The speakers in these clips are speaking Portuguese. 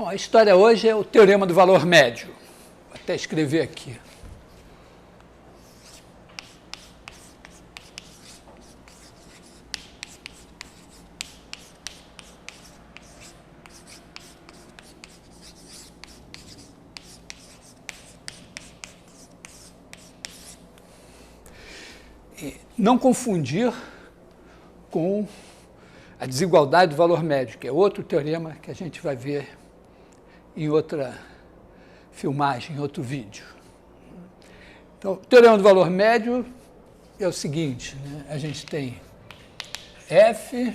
Bom, a história hoje é o teorema do valor médio. Vou até escrever aqui. Não confundir com a desigualdade do valor médio, que é outro teorema que a gente vai ver em outra filmagem, em outro vídeo. Então, o teorema do valor médio é o seguinte, né? A gente tem F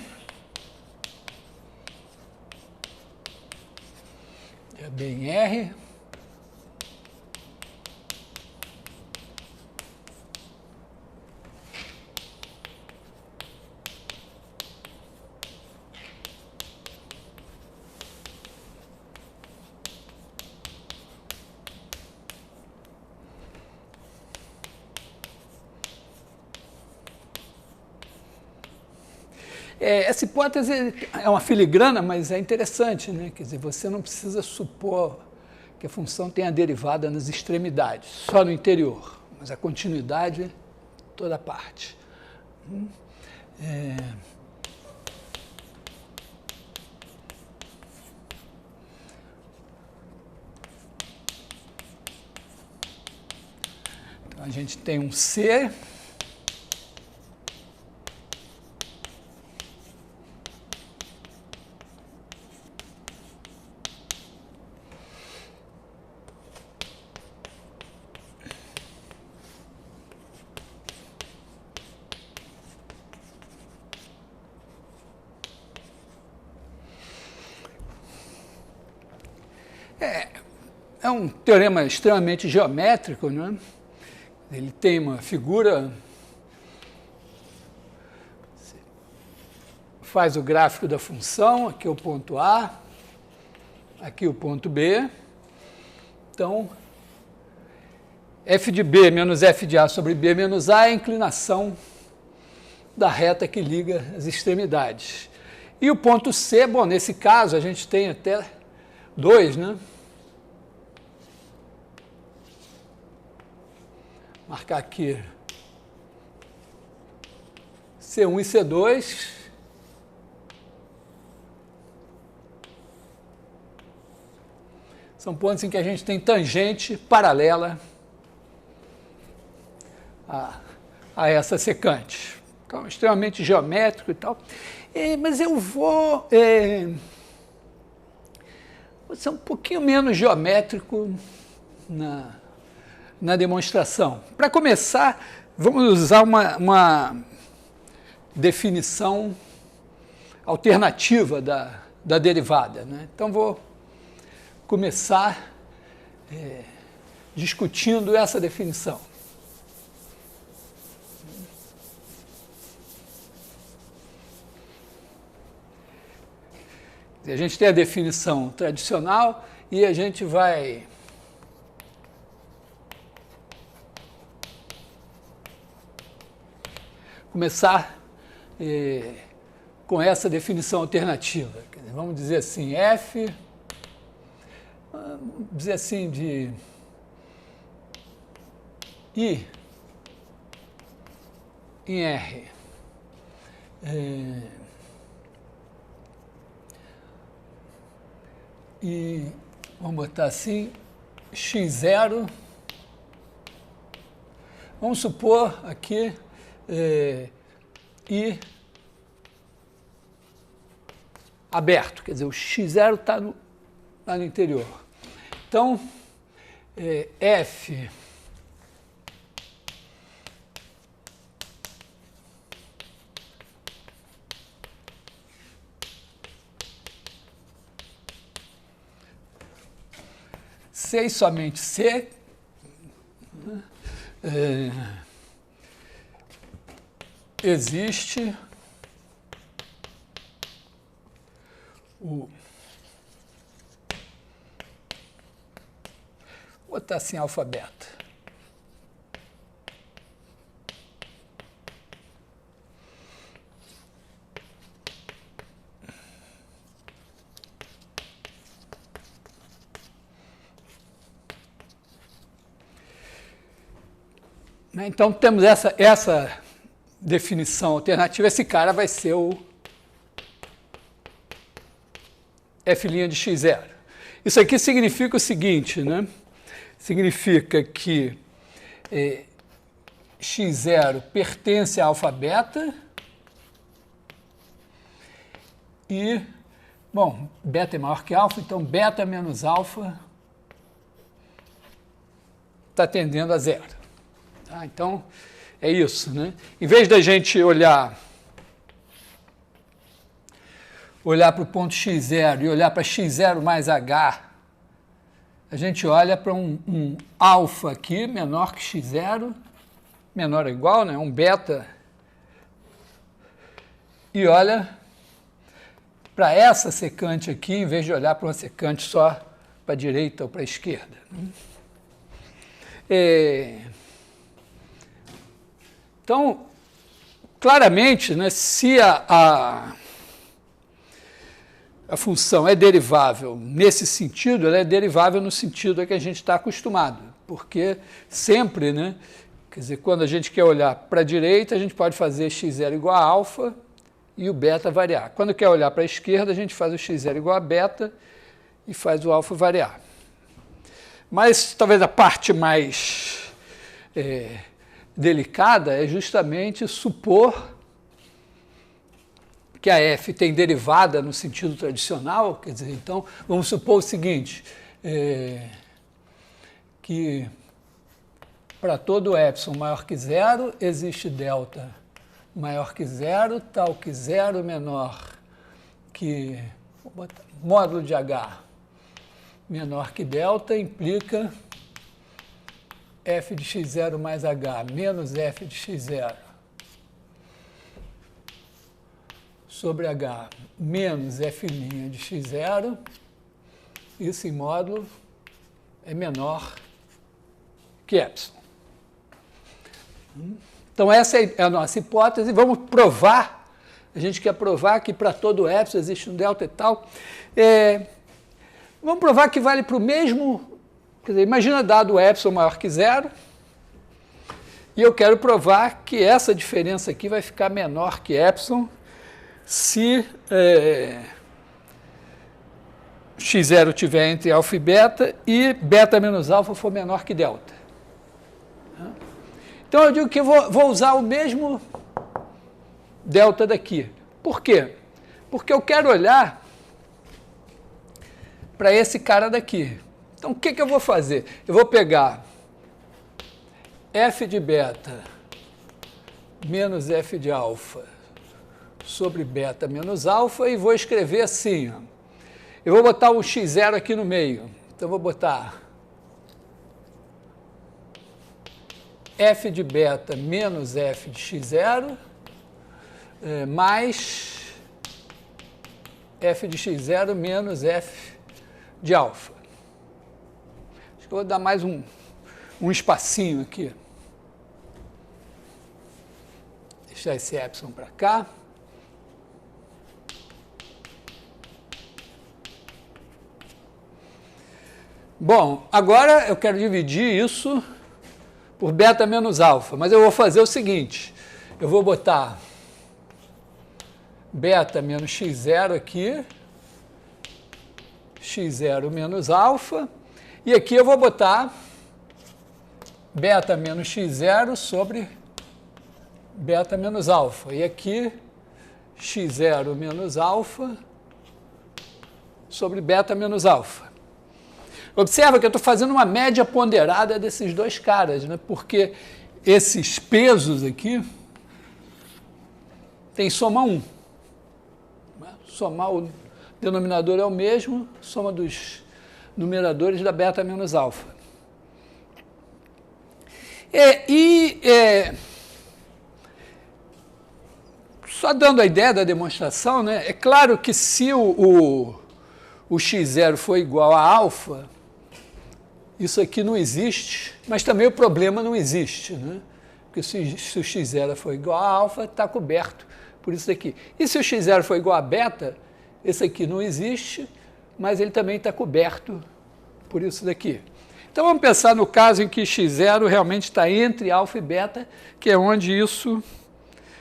é bem R essa hipótese é uma filigrana, mas é interessante, né? Quer dizer, você não precisa supor que a função tenha derivada nas extremidades, só no interior, mas a continuidade toda parte. Então, a gente tem um C é um teorema extremamente geométrico, né? Ele tem uma figura, faz o gráfico da função, aqui é o ponto A, aqui o ponto B. Então, f de B menos f de A sobre B menos A é a inclinação da reta que liga as extremidades. E o ponto C, bom, nesse caso a gente tem até dois, né? Marcar aqui C1 e C2. São pontos em que a gente tem tangente paralela a essa secante. Então, extremamente geométrico e tal. Mas eu vou ser um pouquinho menos geométrico na demonstração. Para começar, vamos usar uma definição alternativa da derivada, né? Então, vou começar discutindo essa definição. A gente tem a definição tradicional e a gente vai começar com essa definição alternativa. Vamos dizer assim, F, vamos dizer assim, de I em R. E vamos botar assim, x0, vamos supor aqui I aberto, quer dizer, o x0 está lá no interior. Então, F C e somente C, existe vou botar assim alfabeto. Então, temos essa definição alternativa. Esse cara vai ser o f' de x0. Isso aqui significa o seguinte, né? Significa que x0 pertence a alfa beta e, bom, beta é maior que alfa, então beta menos alfa está tendendo a zero. Tá? Então, é isso, né? Em vez da gente olhar para o ponto x0 e olhar para x0 mais h, a gente olha para um alfa aqui menor que x0, menor ou igual, né? Um beta, e olha para essa secante aqui, em vez de olhar para uma secante só para a direita ou para a esquerda. Então, claramente, né, se a função é derivável nesse sentido, ela é derivável no sentido a que a gente está acostumado, porque sempre, né, quer dizer, quando a gente quer olhar para a direita, a gente pode fazer x0 igual a alfa e o beta variar. Quando quer olhar para a esquerda, a gente faz o x0 igual a beta e faz o alfa variar. Mas talvez a parte mais delicada é justamente supor que a f tem derivada no sentido tradicional, quer dizer, então, vamos supor o seguinte, que para todo epsilon maior que zero, existe delta maior que zero, tal que zero menor que, vou botar, módulo de h menor que delta, implica f de x0 mais h menos f de x0 sobre h menos f' de x0, isso em módulo é menor que epsilon. Então, essa é a nossa hipótese. Vamos provar, a gente quer provar que para todo epsilon existe um delta e tal. Vamos provar que vale para o mesmo, quer dizer, imagina dado epsilon maior que zero, e eu quero provar que essa diferença aqui vai ficar menor que epsilon se x0 estiver entre alfa e beta e beta menos alfa for menor que delta. Então, eu digo que eu vou usar o mesmo delta daqui. Por quê? Porque eu quero olhar para esse cara daqui. Então, o que eu vou fazer? Eu vou pegar f de beta menos f de alfa sobre beta menos alfa e vou escrever assim, ó. Eu vou botar o x0 aqui no meio. Então, eu vou botar f de beta menos f de x0 mais f de x0 menos f de alfa. Acho que eu vou dar mais um espacinho aqui. Deixar esse epsilon para cá. Bom, agora eu quero dividir isso por beta menos alfa, mas eu vou fazer o seguinte, eu vou botar beta menos x0 aqui, x0 menos alfa, e aqui eu vou botar beta menos x0 sobre beta menos alfa, e aqui x0 menos alfa sobre beta menos alfa. Observa que eu estou fazendo uma média ponderada desses dois caras, né? Porque esses pesos aqui tem soma 1. Somar o denominador é o mesmo, soma dos numeradores da beta menos alfa. Só dando a ideia da demonstração, né? É claro que se o x0 for igual a alfa, isso aqui não existe, mas também o problema não existe, né? Porque se o x0 for igual a alfa, está coberto por isso daqui. E se o x0 for igual a beta, esse aqui não existe, mas ele também está coberto por isso daqui. Então, vamos pensar no caso em que x0 realmente está entre alfa e beta, que é onde isso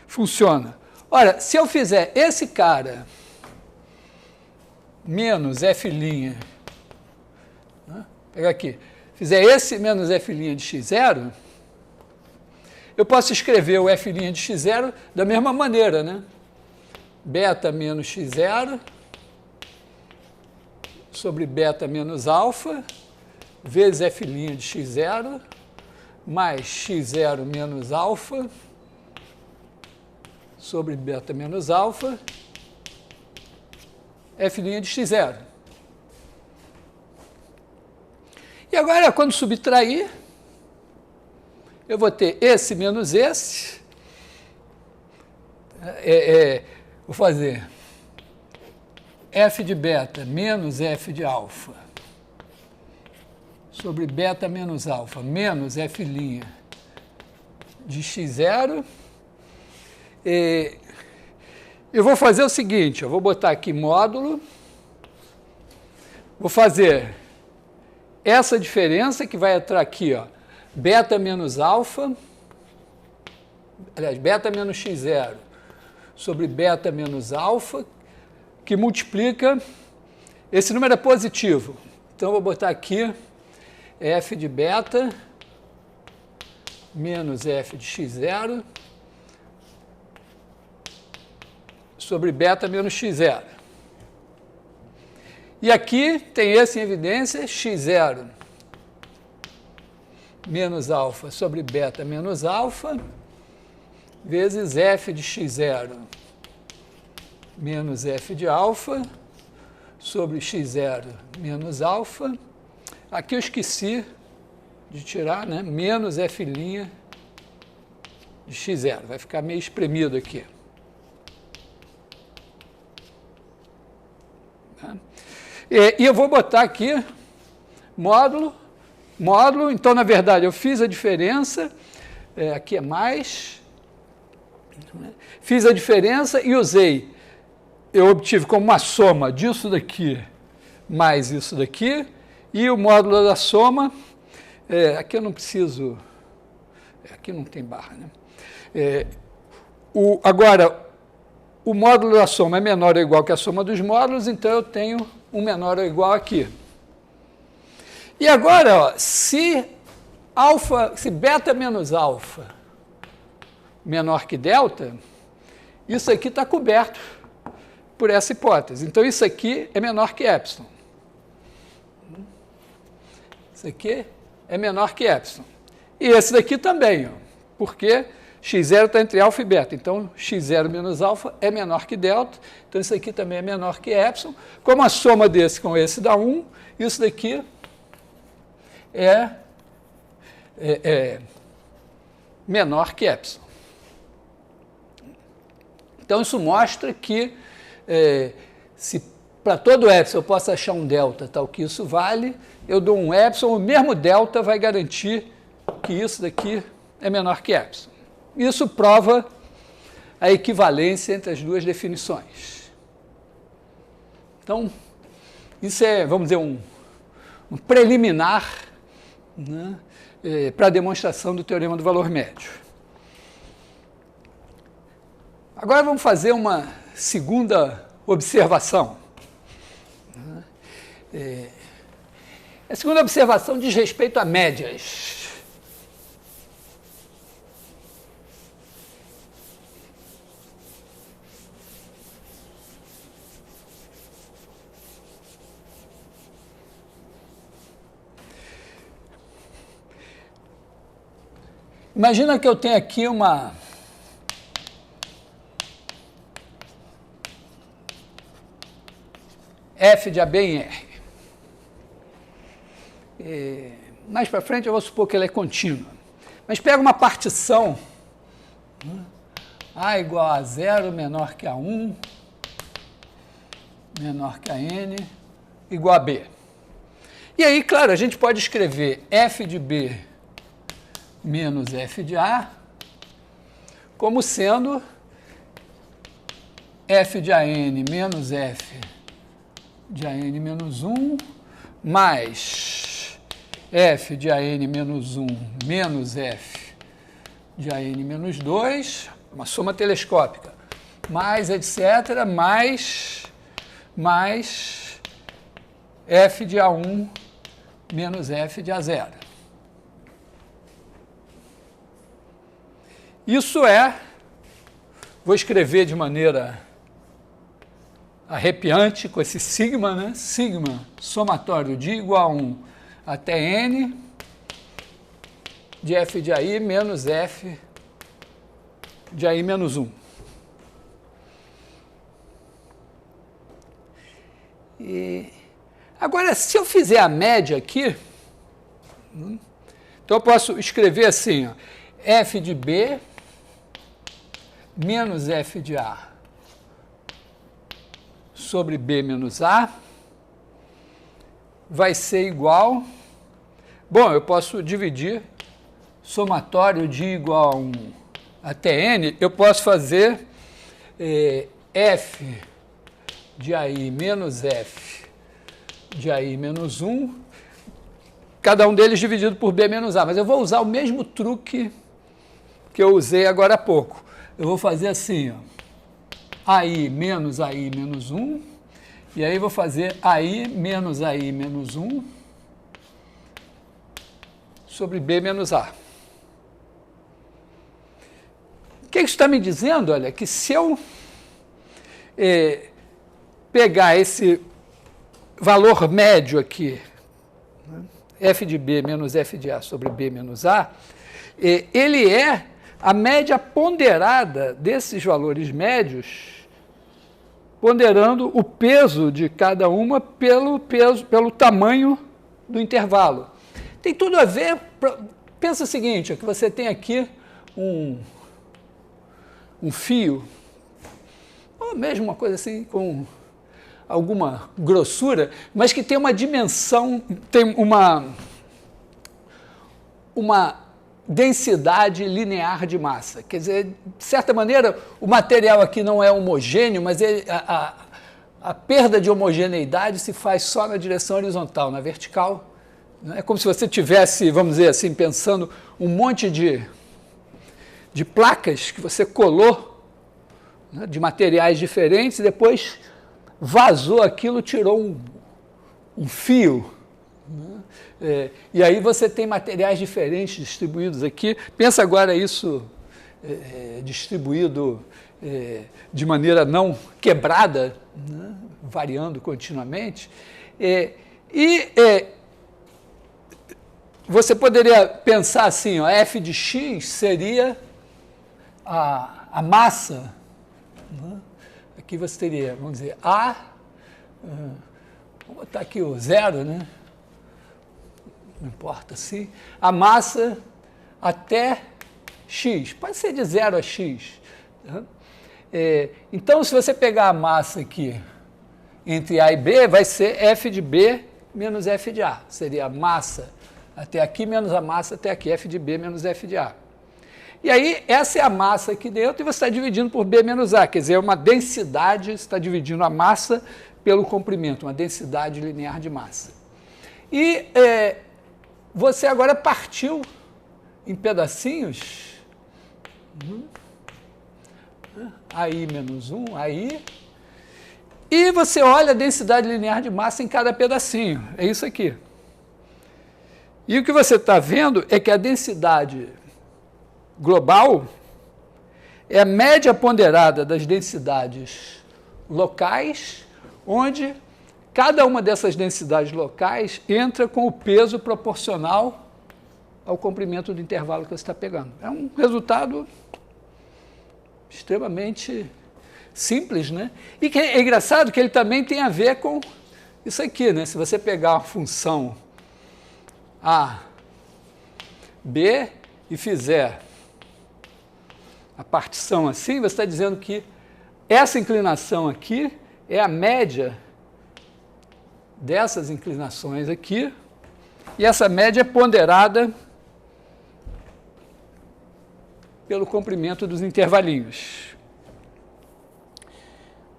funciona. Ora, se eu fizer esse cara menos f', né? Pegar aqui, fizer esse menos f' de x0, eu posso escrever o f' de x0 da mesma maneira, né? Beta menos x0 sobre beta menos alfa, vezes f' de x0, mais x0 menos alfa, sobre beta menos alfa, f' de x0. E agora, quando subtrair, eu vou ter esse menos esse. Vou fazer f de beta menos f de alfa sobre beta menos alfa menos f' de x0. Eu vou fazer o seguinte, eu vou botar aqui módulo, vou fazer essa diferença que vai entrar aqui, ó, beta menos alfa, aliás, beta menos x0 sobre beta menos alfa, que multiplica, esse número é positivo, então eu vou botar aqui f de beta menos f de x0 sobre beta menos x0. E aqui tem esse em evidência, x0 menos alfa sobre beta menos alfa, vezes f de x0 menos f de alfa sobre x0 menos alfa. Aqui eu esqueci de tirar, né? Menos f' de x0. Vai ficar meio espremido aqui. E eu vou botar aqui módulo, então, na verdade, eu fiz a diferença, aqui é mais, fiz a diferença e usei, eu obtive como uma soma disso daqui mais isso daqui, e o módulo da soma, aqui eu não preciso, aqui não tem barra, né? Agora, o módulo da soma é menor ou igual que a soma dos módulos, então eu tenho um menor ou igual aqui. E agora, ó, se beta menos alfa menor que delta, isso aqui está coberto por essa hipótese. Então, isso aqui é menor que epsilon. Isso aqui é menor que epsilon. E esse daqui também, ó, porque x0 está entre alfa e beta. Então, x0 menos alfa é menor que delta. Então, isso aqui também é menor que epsilon. Como a soma desse com esse dá 1, isso daqui é menor que epsilon. Então, isso mostra que se para todo epsilon eu posso achar um delta tal que isso vale, eu dou um epsilon, o mesmo delta vai garantir que isso daqui é menor que epsilon. Isso prova a equivalência entre as duas definições. Então, isso é, vamos dizer, um preliminar, né, para a demonstração do teorema do valor médio. Agora vamos fazer uma segunda observação. A segunda observação diz respeito a médias. Imagina que eu tenho aqui uma f de AB em R. Mais para frente eu vou supor que ela é contínua. Mas pega uma partição, né? A igual a 0 menor que a 1, menor que a N, igual a B. E aí, claro, a gente pode escrever f de B menos f de A como sendo f de AN menos f de AN menos 1 mais f de AN menos 1 menos f de AN menos 2, uma soma telescópica, mais etc., mais f de A1 menos f de A0. Isso é, vou escrever de maneira arrepiante com esse sigma, né? Sigma somatório de igual a 1 até n de f de AI menos f de AI menos 1. E agora, se eu fizer a média aqui, então eu posso escrever assim, ó, f de B menos f de A sobre B menos A vai ser igual... Bom, eu posso dividir somatório de igual a 1 até n, eu posso fazer f de AI menos f de AI menos 1, cada um deles dividido por B menos A, mas eu vou usar o mesmo truque que eu usei agora há pouco. Eu vou fazer assim, ó, AI menos 1, e aí vou fazer AI menos 1 sobre B menos A. O que isso está me dizendo? Olha, que se eu pegar esse valor médio aqui, né, f de B menos f de A sobre B menos A, ele é a média ponderada desses valores médios, ponderando o peso de cada uma pelo tamanho do intervalo. Tem tudo a ver, pensa o seguinte, que você tem aqui um fio, ou mesmo uma coisa assim, com alguma grossura, mas que tem uma dimensão, tem uma densidade linear de massa. Quer dizer, de certa maneira, o material aqui não é homogêneo, mas a perda de homogeneidade se faz só na direção horizontal, na vertical. É como se você tivesse, vamos dizer assim, pensando um monte de placas que você colou, né, de materiais diferentes, e depois vazou aquilo, tirou um fio, né? E aí você tem materiais diferentes distribuídos aqui. Pensa agora isso distribuído de maneira não quebrada, né, variando continuamente. Você poderia pensar assim, ó, f de x seria a massa, né? Aqui você teria, vamos dizer, A, vou botar aqui o 0, né? Não importa assim, a massa até x, pode ser de 0 a x. Tá? Então, se você pegar a massa aqui entre A e B, vai ser f de B menos f de A, seria a massa até aqui menos a massa até aqui, f de B menos f de A. E aí, essa é a massa aqui dentro e você está dividindo por B menos A, quer dizer, é uma densidade, você está dividindo a massa pelo comprimento, uma densidade linear de massa. E você agora partiu em pedacinhos, AI menos 1, aí, e você olha a densidade linear de massa em cada pedacinho, é isso aqui. E o que você está vendo é que a densidade global é a média ponderada das densidades locais, onde cada uma dessas densidades locais entra com o peso proporcional ao comprimento do intervalo que você está pegando. É um resultado extremamente simples, né? E que é engraçado que ele também tem a ver com isso aqui, né? Se você pegar uma função A, B e fizer a partição assim, você está dizendo que essa inclinação aqui é a média dessas inclinações aqui, e essa média é ponderada pelo comprimento dos intervalinhos.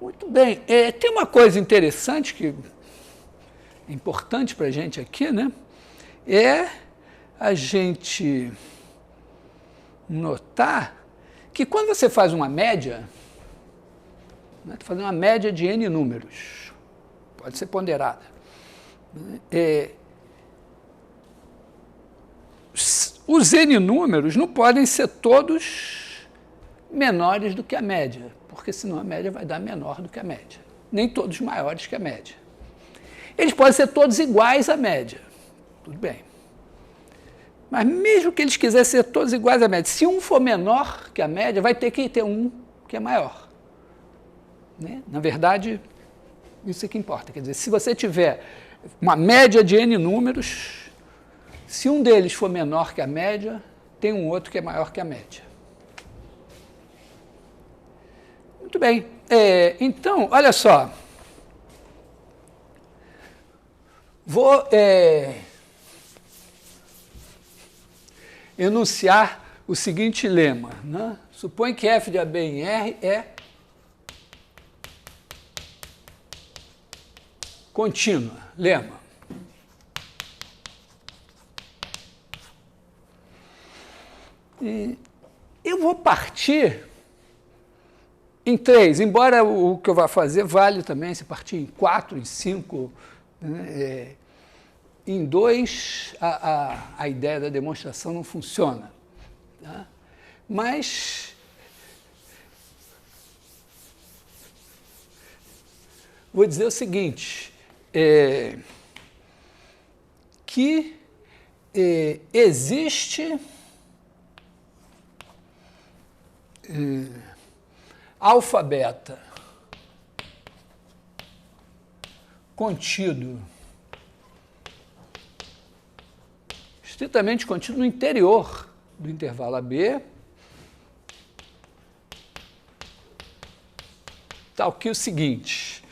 Muito bem, tem uma coisa interessante que é importante para a gente aqui, né? é a gente notar que quando você faz uma média, né, fazendo uma média de N números, pode ser ponderada, os N números não podem ser todos menores do que a média, porque senão a média vai dar menor do que a média. Nem todos maiores que a média. Eles podem ser todos iguais à média. Tudo bem. Mas mesmo que eles quisessem ser todos iguais à média, se um for menor que a média, vai ter que ter um que é maior. Né? Na verdade, isso é que importa. Quer dizer, se você tiver uma média de N números, se um deles for menor que a média, tem um outro que é maior que a média. Muito bem. Então, olha só. Vou enunciar o seguinte lema, né? Supõe que f de AB em R é contínua. Lema. E eu vou partir em 3, embora o que eu vá fazer vale também se partir em 4, em 5, né? Em 2, a ideia da demonstração não funciona. Tá? Mas vou dizer o seguinte, que existe alfa beta contido, estritamente contido no interior do intervalo AB, tal que o seguinte,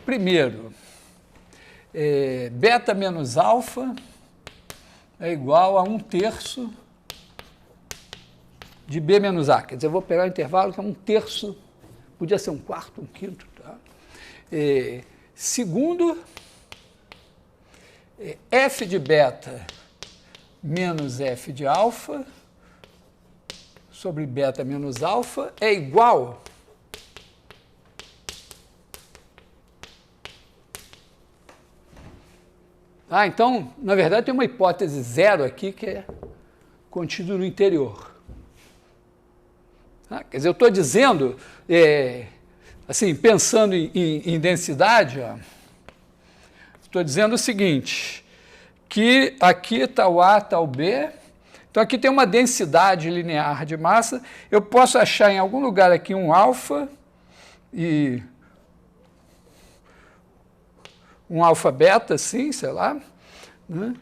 primeiro, beta menos alfa é igual a 1/3 de B menos A. Quer dizer, eu vou pegar o intervalo que é 1/3, podia ser 1/4, 1/5. Tá? Segundo, f de beta menos f de alfa sobre beta menos alfa é igual então, na verdade, tem uma hipótese zero aqui que é contido no interior. Quer dizer, eu estou dizendo, assim, pensando em densidade, estou dizendo o seguinte, que aqui está o A, está o B, então aqui tem uma densidade linear de massa, eu posso achar em algum lugar aqui um alfa e um alfa beta, assim, sei lá, né?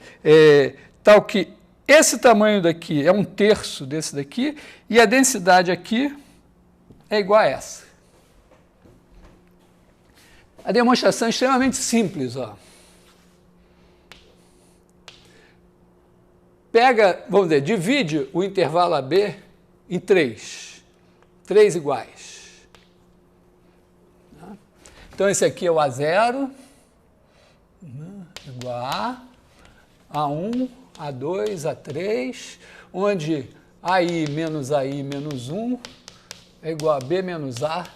Tal que esse tamanho daqui é 1/3 desse daqui, e a densidade aqui é igual a essa. A demonstração é extremamente simples, ó. Pega, vamos dizer, divide o intervalo AB em 3 iguais. Então, esse aqui é o A0, igual a A1, A2, A3, onde AI menos 1 é igual a B menos A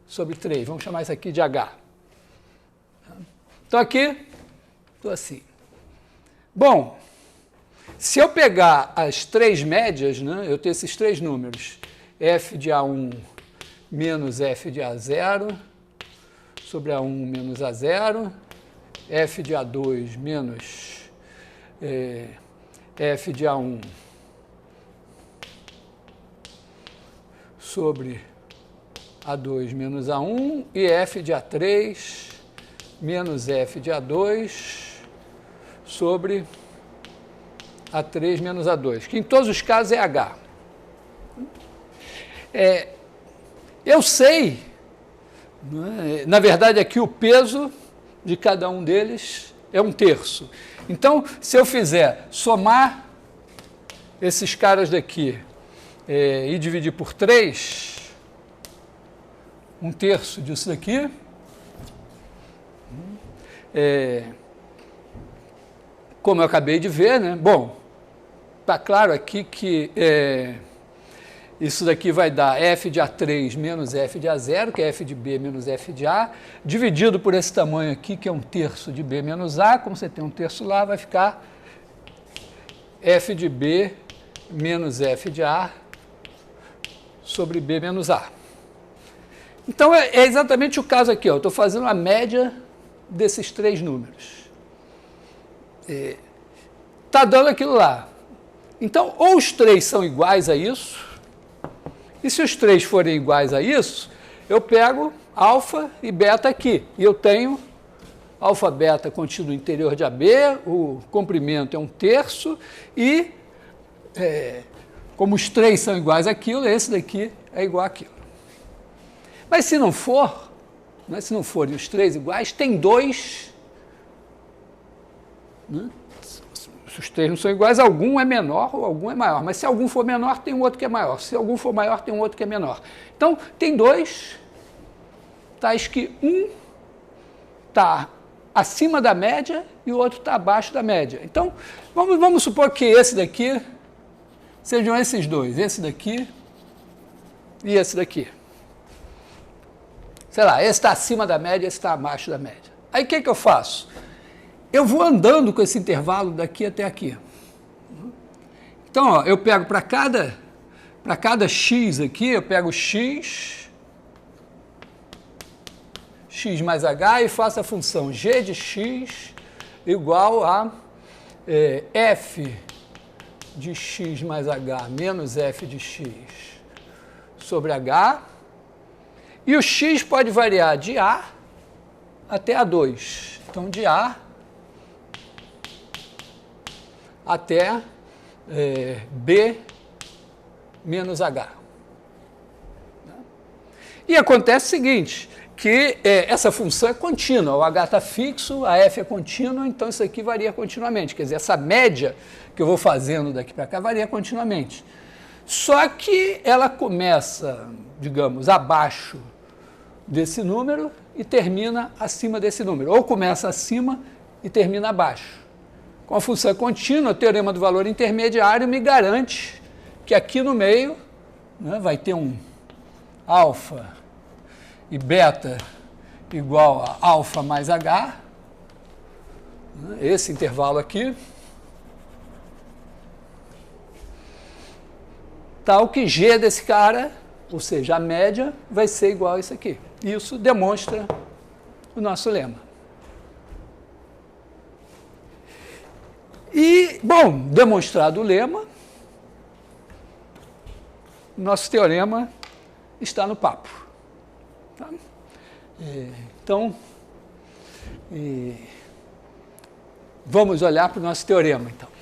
sobre 3. Vamos chamar isso aqui de H. Então, aqui, estou assim. Bom, se eu pegar as 3 médias, né, eu tenho esses 3 números, f de A1 menos f de A0 sobre A1 menos A0, f de A2 menos f de A1 sobre A2 menos A1 e f de A3 menos f de A2 sobre A3 menos A2, que em todos os casos é H. Eu sei, né, na verdade aqui o peso de cada um deles é 1/3. Então, se eu fizer somar esses caras daqui e dividir por 3, 1/3 disso daqui, como eu acabei de ver, né? Bom, está claro aqui que isso daqui vai dar f de A3 menos f de A0, que é f de B menos f de A, dividido por esse tamanho aqui, que é 1/3 de B menos A. Como você tem 1/3 lá, vai ficar f de B menos f de A sobre B menos A. Então, é exatamente o caso aqui. Eu estou fazendo a média desses 3 números. Está dando aquilo lá. Então, ou os 3 são iguais a isso, e se os 3 forem iguais a isso, eu pego alfa e beta aqui. E eu tenho alfa, beta contido no interior de AB, o comprimento é 1/3, e como os 3 são iguais àquilo, esse daqui é igual àquilo. Mas se não for, né, se não forem os 3 iguais, tem 2, né? Se os 3 não são iguais, algum é menor ou algum é maior. Mas se algum for menor, tem um outro que é maior. Se algum for maior, tem um outro que é menor. Então, tem 2, tais que um está acima da média e o outro está abaixo da média. Então, vamos supor que esse daqui sejam esses 2, esse daqui e esse daqui. Sei lá, esse está acima da média, esse está abaixo da média. Aí o que eu faço? Eu vou andando com esse intervalo daqui até aqui. Então, ó, eu pego para cada x aqui, eu pego x mais h e faço a função g de x igual a f de x mais h menos f de x sobre h. E o x pode variar de A até A2. Então, de A até B menos H. E acontece o seguinte, que essa função é contínua, o H está fixo, a F é contínua, então isso aqui varia continuamente. Quer dizer, essa média que eu vou fazendo daqui para cá varia continuamente. Só que ela começa, digamos, abaixo desse número e termina acima desse número. Ou começa acima e termina abaixo. Com a função contínua, o teorema do valor intermediário me garante que aqui no meio, né, vai ter um alfa e beta igual a alfa mais h, né, esse intervalo aqui, tal que g desse cara, ou seja, a média, vai ser igual a isso aqui. Isso demonstra o nosso lema. E, bom, demonstrado o lema, nosso teorema está no papo. Tá? Então, vamos olhar para o nosso teorema, então.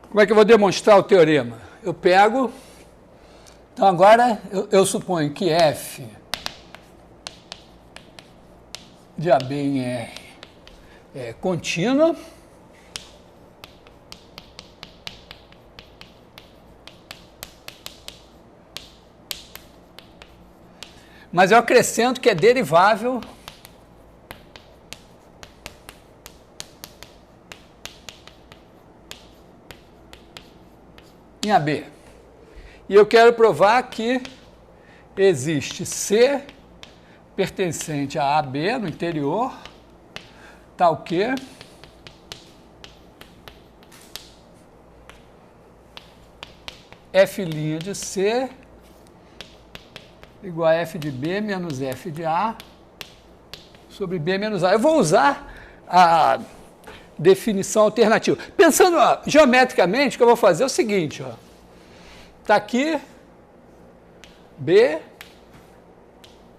Como é que eu vou demonstrar o teorema? Eu pego, então agora eu suponho que f de AB em R é contínua, mas eu acrescento que é derivável em AB. E eu quero provar que existe C pertencente a AB no interior, tal que F' de C igual a F de B menos F de A sobre B menos A. Eu vou usar a definição alternativa. Pensando geometricamente, o que eu vou fazer é o seguinte, está aqui B,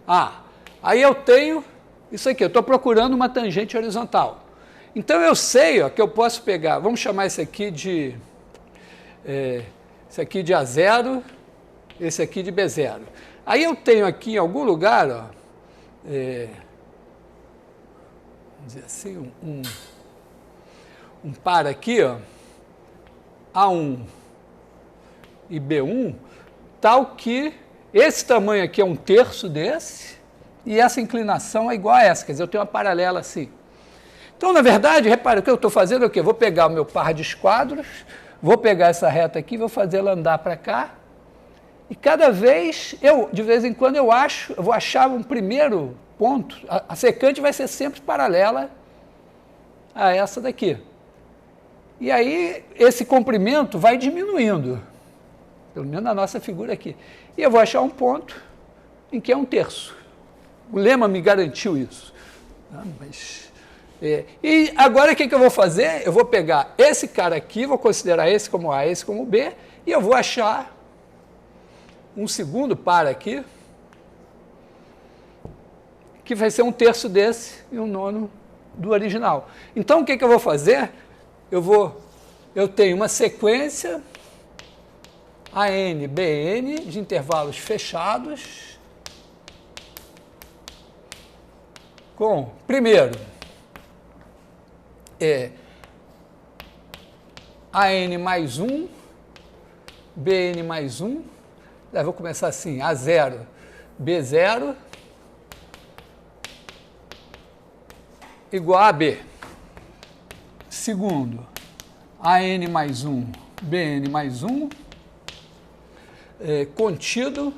A. Aí eu tenho isso aqui, eu estou procurando uma tangente horizontal. Então eu sei que eu posso pegar, vamos chamar esse aqui de A0, esse aqui de B0. Aí eu tenho aqui em algum lugar, vamos dizer assim, um par aqui, A1 e B1, tal que esse tamanho aqui é 1/3 desse, e essa inclinação é igual a essa, quer dizer, eu tenho uma paralela assim. Então, na verdade, repare, o que eu estou fazendo é o quê? Vou pegar o meu par de esquadros, vou pegar essa reta aqui, vou fazer ela andar para cá, e cada vez, de vez em quando, eu vou achar um primeiro ponto, a secante vai ser sempre paralela a essa daqui. E aí, esse comprimento vai diminuindo, pelo menos na nossa figura aqui. E eu vou achar um ponto em que é 1/3. O lema me garantiu isso. E agora o que eu vou fazer? Eu vou pegar esse cara aqui, vou considerar esse como A, esse como B, e eu vou achar um segundo par aqui, que vai ser 1/3 desse e 1/9 do original. Então, o que eu vou fazer? Eu tenho uma sequência AN, BN, de intervalos fechados, com, primeiro, AN mais 1, BN mais 1, vou começar assim, A0, B0, igual a B. Segundo, AN mais 1, BN mais 1, contido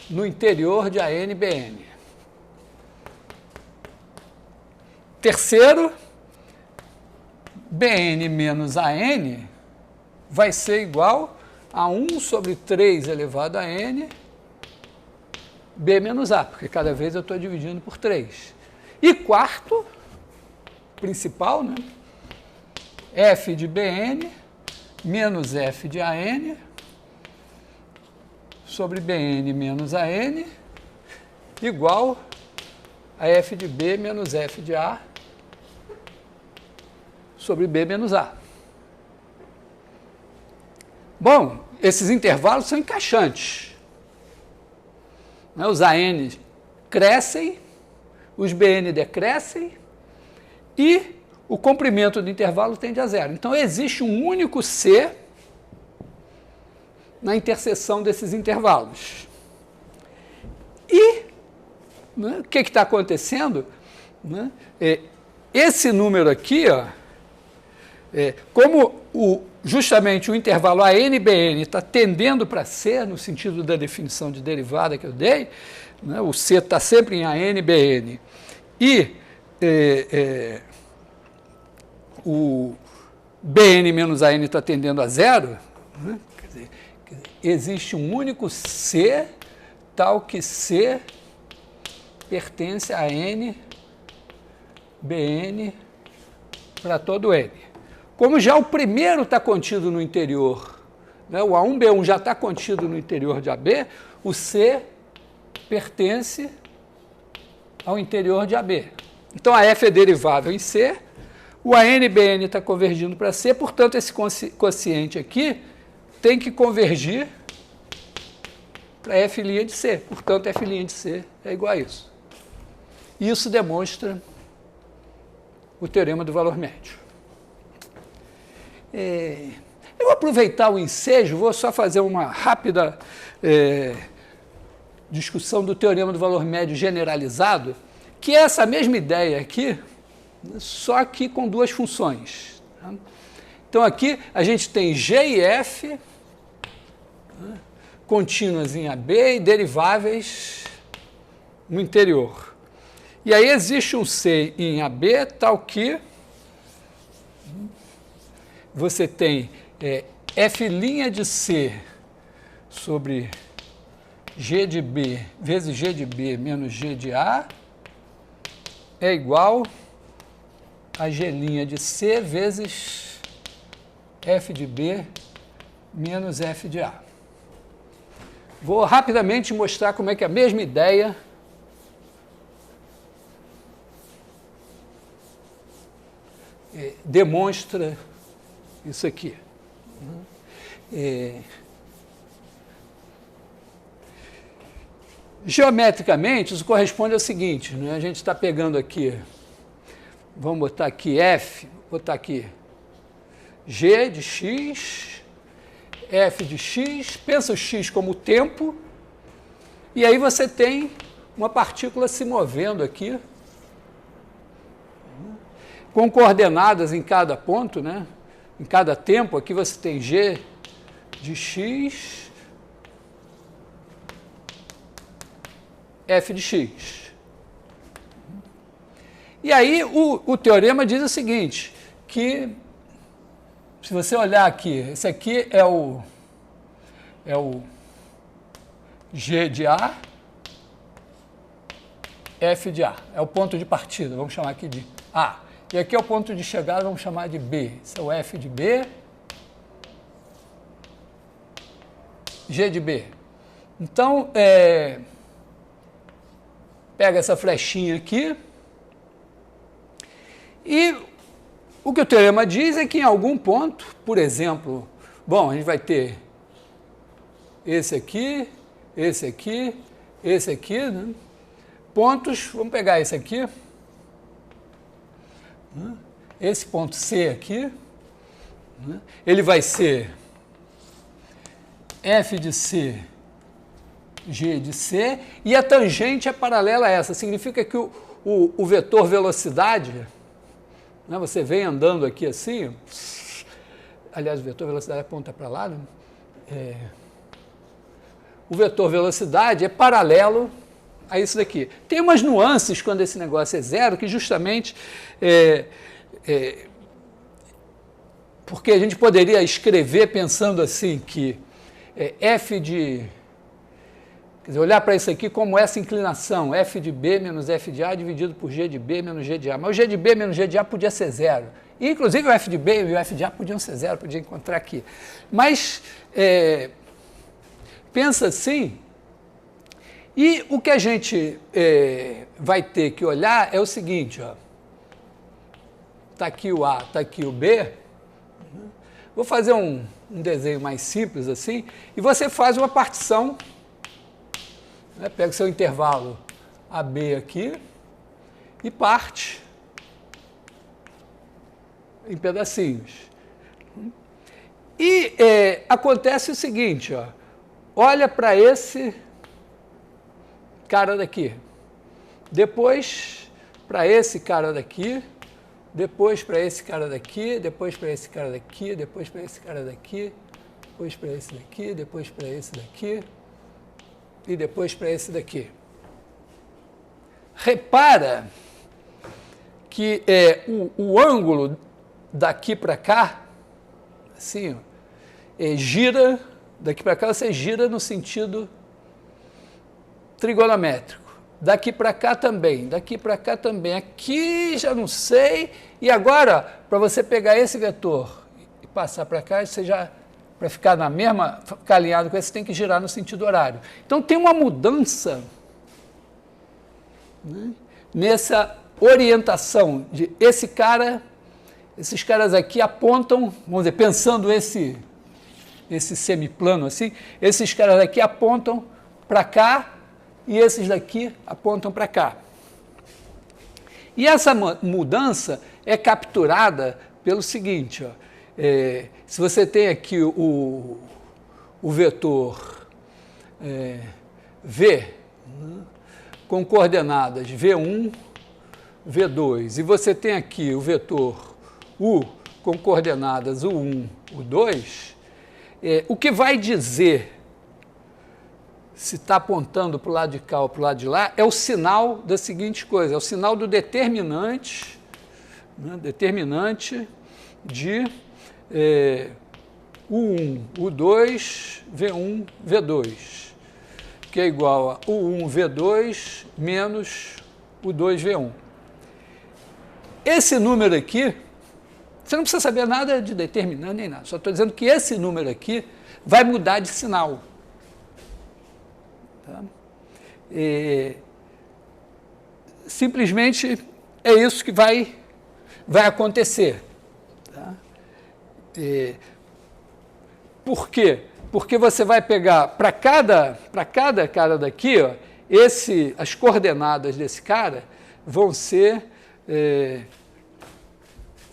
no interior de AN e BN. Terceiro, BN menos AN vai ser igual a 1 sobre 3 elevado a N, B menos A, porque cada vez eu estou dividindo por 3. E quarto, principal, né? F de BN menos F de AN sobre BN menos AN igual a F de B menos F de A sobre B menos A. Bom, esses intervalos são encaixantes. Os AN crescem, os BN decrescem e o comprimento do intervalo tende a zero. Então, existe um único C na interseção desses intervalos. E o que está acontecendo? Esse número aqui, como justamente o intervalo AN-BN está tendendo para C, no sentido da definição de derivada que eu dei, o C está sempre em AN-BN, e o BN menos AN está tendendo a zero, quer dizer, existe um único C, tal que C pertence a N, BN para todo N. Como já o primeiro está contido no interior, o A1, B1 já está contido no interior de AB, o C pertence ao interior de AB. Então, a F é derivável em C, o AN-BN está convergindo para C, portanto, esse quociente aqui tem que convergir para F' de C. Portanto, F' de C é igual a isso. Isso demonstra o teorema do valor médio. Eu vou aproveitar o ensejo, vou só fazer uma rápida discussão do teorema do valor médio generalizado, que é essa mesma ideia aqui, só que com duas funções. Então, aqui a gente tem G e F contínuas em AB e deriváveis no interior. E aí existe um C em AB, tal que você tem F' de C sobre G de B vezes G de B menos G de A é igual a G' de C vezes F de B menos F de A. Vou rapidamente mostrar como é que a mesma ideia demonstra isso aqui. Geometricamente, isso corresponde ao seguinte, a gente está pegando aqui, vamos botar aqui F, botar aqui G de x, f de x, pensa o x como tempo, e aí você tem uma partícula se movendo aqui, com coordenadas em cada ponto, né? Em cada tempo. Aqui você tem g de x, f de x. E aí o teorema diz o seguinte, que se você olhar aqui, esse aqui é o G de A, F de A, é o ponto de partida, vamos chamar aqui de A. E aqui é o ponto de chegada, vamos chamar de B. Esse é o F de B, G de B. Então, pega essa flechinha aqui, e o que o teorema diz é que em algum ponto, por exemplo, bom, a gente vai ter esse aqui, esse aqui, esse aqui, né? Pontos, vamos pegar esse aqui, esse ponto C aqui, né? Ele vai ser F de C, G de C, e a tangente é paralela a essa, significa que o vetor velocidade, né, você vem andando aqui assim, aliás, o vetor velocidade aponta para lá, né? O vetor velocidade é paralelo a isso daqui. Tem umas nuances quando esse negócio é zero, que justamente porque a gente poderia escrever pensando assim que f de... Quer dizer, olhar para isso aqui como essa inclinação, f de B menos f de A dividido por g de B menos g de A. Mas o g de B menos g de A podia ser zero. E, inclusive, o f de B e o f de A podiam ser zero, podia encontrar aqui. Mas, pensa assim, e o que a gente vai ter que olhar é o seguinte, ó. Está aqui o A, está aqui o B. Vou fazer um desenho mais simples assim, e você faz uma partição. Pega o seu intervalo AB aqui e parte em pedacinhos. E acontece o seguinte, ó, olha para esse cara daqui, depois para esse cara daqui, depois para esse cara daqui, depois para esse cara daqui, depois para esse cara daqui, depois para esse daqui, depois para esse daqui, e depois para esse daqui. Repara que o ângulo daqui para cá, assim, gira, daqui para cá você gira no sentido trigonométrico. Daqui para cá também, daqui para cá também. Aqui já não sei. E agora, para você pegar esse vetor e passar para cá, você já... Para ficar na mesma, ficar alinhado com esse, tem que girar no sentido horário. Então, tem uma mudança, né, nessa orientação de esse cara, esses caras aqui apontam, vamos dizer, pensando esse semiplano assim, esses caras aqui apontam para cá e esses daqui apontam para cá. E essa mudança é capturada pelo seguinte, ó. Se você tem aqui o vetor V, né, com coordenadas V1, V2, e você tem aqui o vetor U com coordenadas U1, U2, o que vai dizer se está apontando para o lado de cá ou para o lado de lá é o sinal da seguinte coisa, é o sinal do determinante, né, determinante de U1, U2, V1, V2, que é igual a U1, V2 menos U2, V1. Esse número aqui, você não precisa saber nada de determinante nem nada, só estou dizendo que esse número aqui vai mudar de sinal. Tá? Simplesmente é isso que vai acontecer. Tá? Por quê? Porque você vai pegar para cada cara daqui, ó, as coordenadas desse cara vão ser,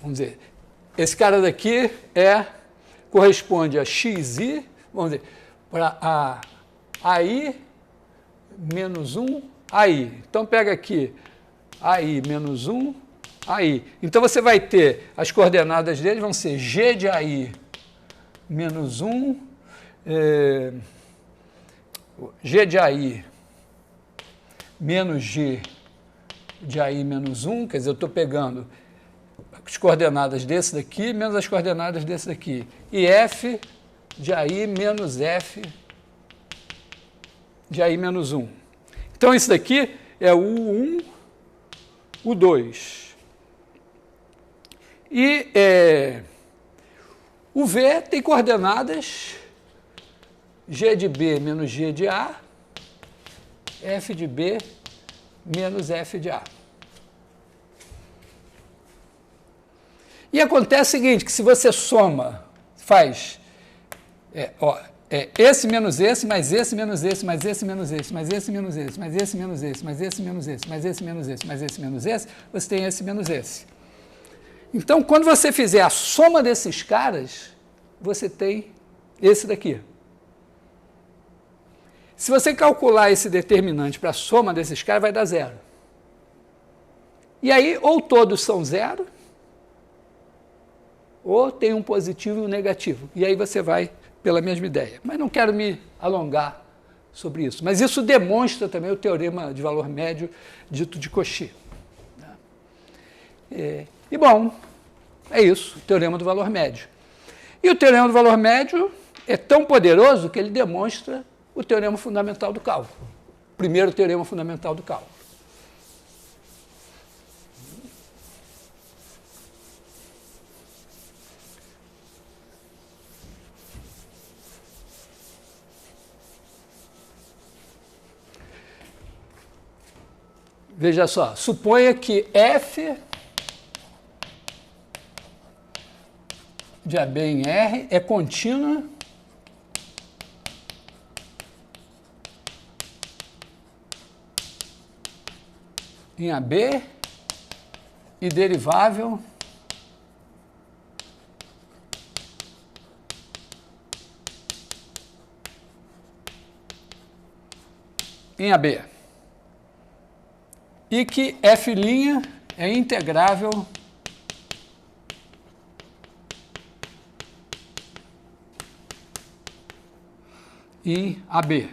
vamos dizer, esse cara daqui corresponde a xi, vamos dizer, para a AI menos 1, AI. Então, pega aqui AI menos 1, AI. Então, você vai ter, as coordenadas dele vão ser G de AI menos 1, G de AI menos G de AI menos 1, quer dizer, eu estou pegando as coordenadas desse daqui menos as coordenadas desse daqui. E F de AI menos F de AI menos 1. Então, isso daqui é o U1, U2. E o V tem coordenadas G de B menos G de A, F de B menos F de A. E acontece o seguinte, que se você soma, faz esse menos esse, mais esse menos esse, mais esse menos esse, mais esse menos esse, mais esse menos esse, mais esse menos esse, mais esse menos esse, mais esse menos esse, você tem esse menos esse. Então, quando você fizer a soma desses caras, você tem esse daqui. Se você calcular esse determinante para a soma desses caras, vai dar zero. E aí, ou todos são zero, ou tem um positivo e um negativo. E aí você vai pela mesma ideia. Mas não quero me alongar sobre isso. Mas isso demonstra também o teorema de valor médio dito de Cauchy. E bom, é isso, o teorema do valor médio. E o teorema do valor médio é tão poderoso que ele demonstra o teorema fundamental do cálculo. O primeiro teorema fundamental do cálculo. Veja só, suponha que F de AB em R é contínua em AB e derivável em AB. E que F' é integrável em AB.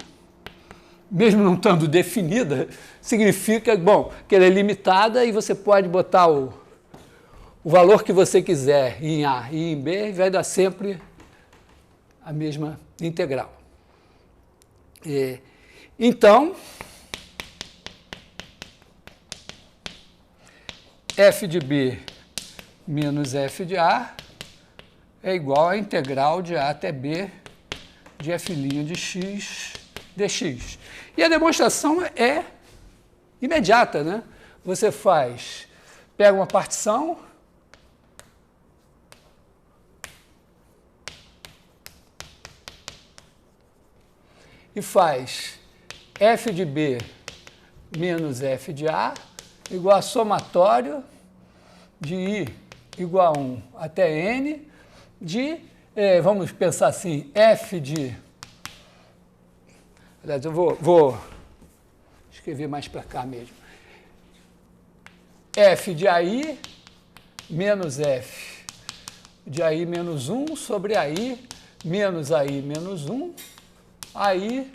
Mesmo não estando definida, significa, bom, que ela é limitada e você pode botar o valor que você quiser em A e em B e vai dar sempre a mesma integral. Então, F de B menos F de A é igual à integral de A até B de F' de x dx. E a demonstração é imediata, né? Você pega uma partição, e faz F de B menos F de A igual a somatório de I igual a 1 até N de, vamos pensar assim, F de... Aliás, eu vou escrever mais para cá mesmo. F de AI menos F de AI menos 1 sobre AI menos 1, AI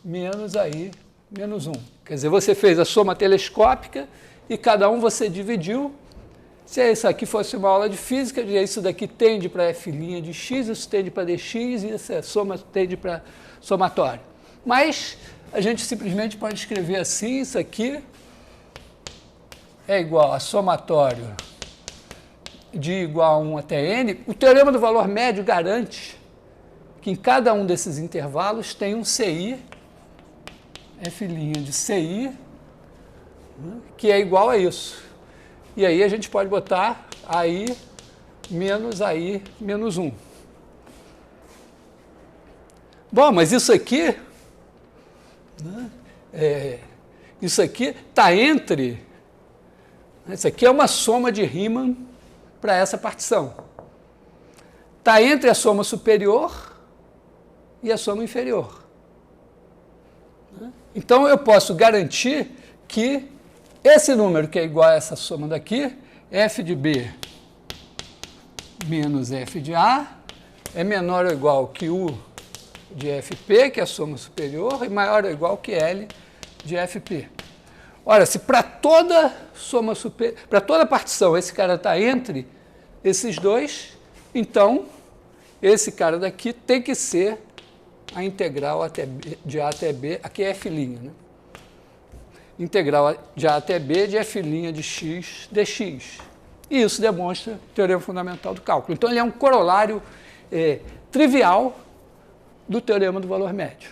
menos AI menos 1. Quer dizer, você fez a soma telescópica e cada um você dividiu. Se isso aqui fosse uma aula de física, isso daqui tende para F' de x, isso tende para dx e essa soma tende para somatório. Mas a gente simplesmente pode escrever assim, isso aqui é igual a somatório de igual a 1 até n. O teorema do valor médio garante que em cada um desses intervalos tem um CI, F' de CI, que é igual a isso. E aí a gente pode botar AI menos 1. Bom, mas isso aqui, isso aqui está entre... Isso aqui é uma soma de Riemann para essa partição. Está entre a soma superior e a soma inferior. Então, eu posso garantir que esse número, que é igual a essa soma daqui, f de B menos f de A, é menor ou igual que U de Fp, que é a soma superior, e maior ou igual que L de Fp. Ora, se para toda soma superior, para toda partição, esse cara está entre esses dois, então esse cara daqui tem que ser a integral até B, de A até B, aqui é F', né? Integral de A até B de F' de x dx. E isso demonstra o teorema fundamental do cálculo. Então, ele é um corolário trivial do teorema do valor médio.